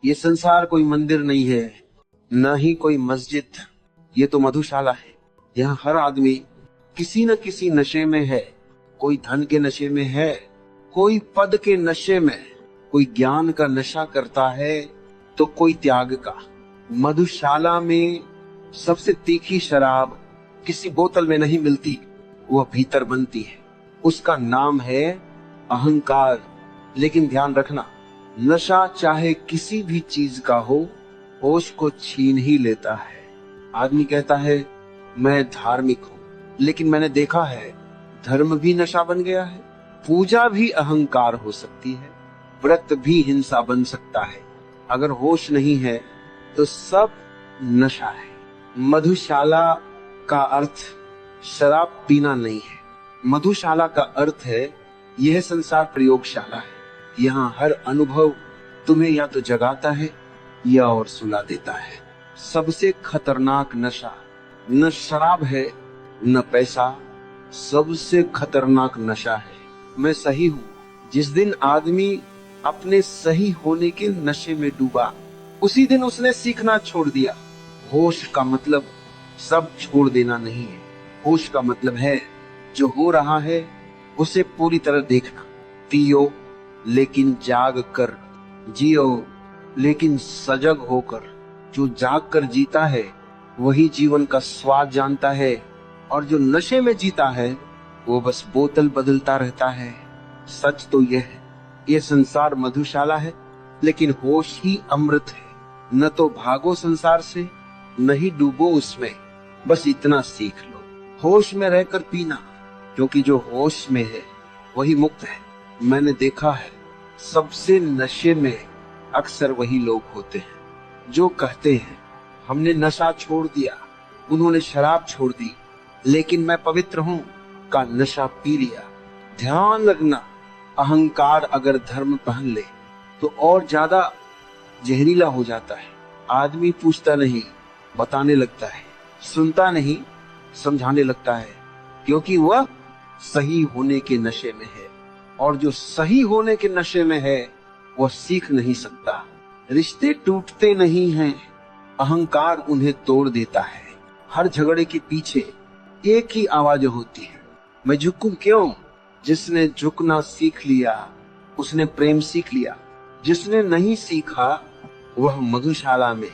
ये संसार कोई मंदिर नहीं है, न ही कोई मस्जिद, ये तो मधुशाला है। यहाँ हर आदमी किसी न किसी नशे में है। कोई धन के नशे में है, कोई पद के नशे में, कोई ज्ञान का नशा करता है तो कोई त्याग का। मधुशाला में सबसे तीखी शराब किसी बोतल में नहीं मिलती, वह भीतर बनती है। उसका नाम है अहंकार। लेकिन ध्यान रखना, नशा चाहे किसी भी चीज का हो, होश को छीन ही लेता है। आदमी कहता है मैं धार्मिक हूँ, लेकिन मैंने देखा है धर्म भी नशा बन गया है। पूजा भी अहंकार हो सकती है, व्रत भी हिंसा बन सकता है। अगर होश नहीं है तो सब नशा है। मधुशाला का अर्थ शराब पीना नहीं है। मधुशाला का अर्थ है यह संसार प्रयोगशाला है। यहाँ हर अनुभव तुम्हें या तो जगाता है या और सुला देता है। सबसे खतरनाक नशा न शराब है न पैसा, सबसे खतरनाक नशा है मैं सही हूँ। जिस दिन आदमी अपने सही होने के नशे में डूबा, उसी दिन उसने सीखना छोड़ दिया। होश का मतलब सब छोड़ देना नहीं है। होश का मतलब है जो हो रहा है उसे पूरी तरह देखना। पियो लेकिन जाग कर, जियो लेकिन सजग होकर। जो जाग कर जीता है वही जीवन का स्वाद जानता है, और जो नशे में जीता है वो बस बोतल बदलता रहता है। सच तो यह है, ये संसार मधुशाला है, लेकिन होश ही अमृत है। न तो भागो संसार से, न ही डूबो उसमें, बस इतना सीख लो। होश में रहकर पीना, क्योंकि जो होश में है वही मुक्त है। मैंने देखा है सबसे नशे में अक्सर वही लोग होते हैं जो कहते हैं हमने नशा छोड़ दिया, उन्होंने शराब छोड़ दी, लेकिन मैं पवित्र हूँ का नशा पी लिया। ध्यान रखना, अहंकार अगर धर्म पहन ले तो और ज्यादा जहरीला हो जाता है। आदमी पूछता नहीं, बताने लगता है, सुनता नहीं, समझाने लगता है, क्योंकि वह सही होने के नशे में है। और जो सही होने के नशे में है वह सीख नहीं सकता। रिश्ते टूटते नहीं हैं, अहंकार उन्हें तोड़ देता है। हर झगड़े के पीछे एक ही आवाज होती है, मैं झुकूं क्यों? जिसने झुकना सीख लिया उसने प्रेम सीख लिया। जिसने नहीं सीखा वह मधुशाला में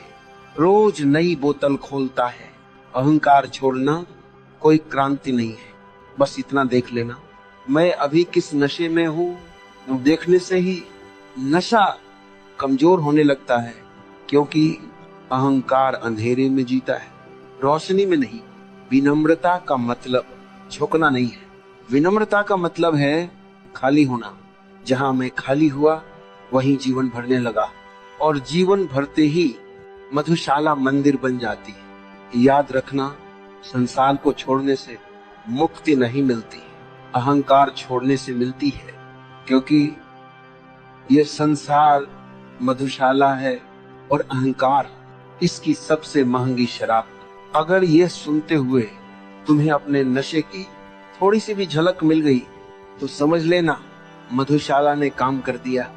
रोज नई बोतल खोलता है। अहंकार छोड़ना कोई क्रांति नहीं है, बस इतना देख लेना मैं अभी किस नशे में हूँ। देखने से ही नशा कमजोर होने लगता है, क्योंकि अहंकार अंधेरे में जीता है, रोशनी में नहीं। विनम्रता का मतलब झुकना नहीं है, विनम्रता का मतलब है खाली होना। जहां मैं खाली हुआ वहीं जीवन भरने लगा, और जीवन भरते ही मधुशाला मंदिर बन जाती है। याद रखना, संसार को छोड़ने से मुक्ति नहीं मिलती, अहंकार छोड़ने से मिलती है, क्योंकि यह संसार मधुशाला है और अहंकार इसकी सबसे महंगी शराब। अगर यह सुनते हुए तुम्हें अपने नशे की थोड़ी सी भी झलक मिल गई तो समझ लेना मधुशाला ने काम कर दिया।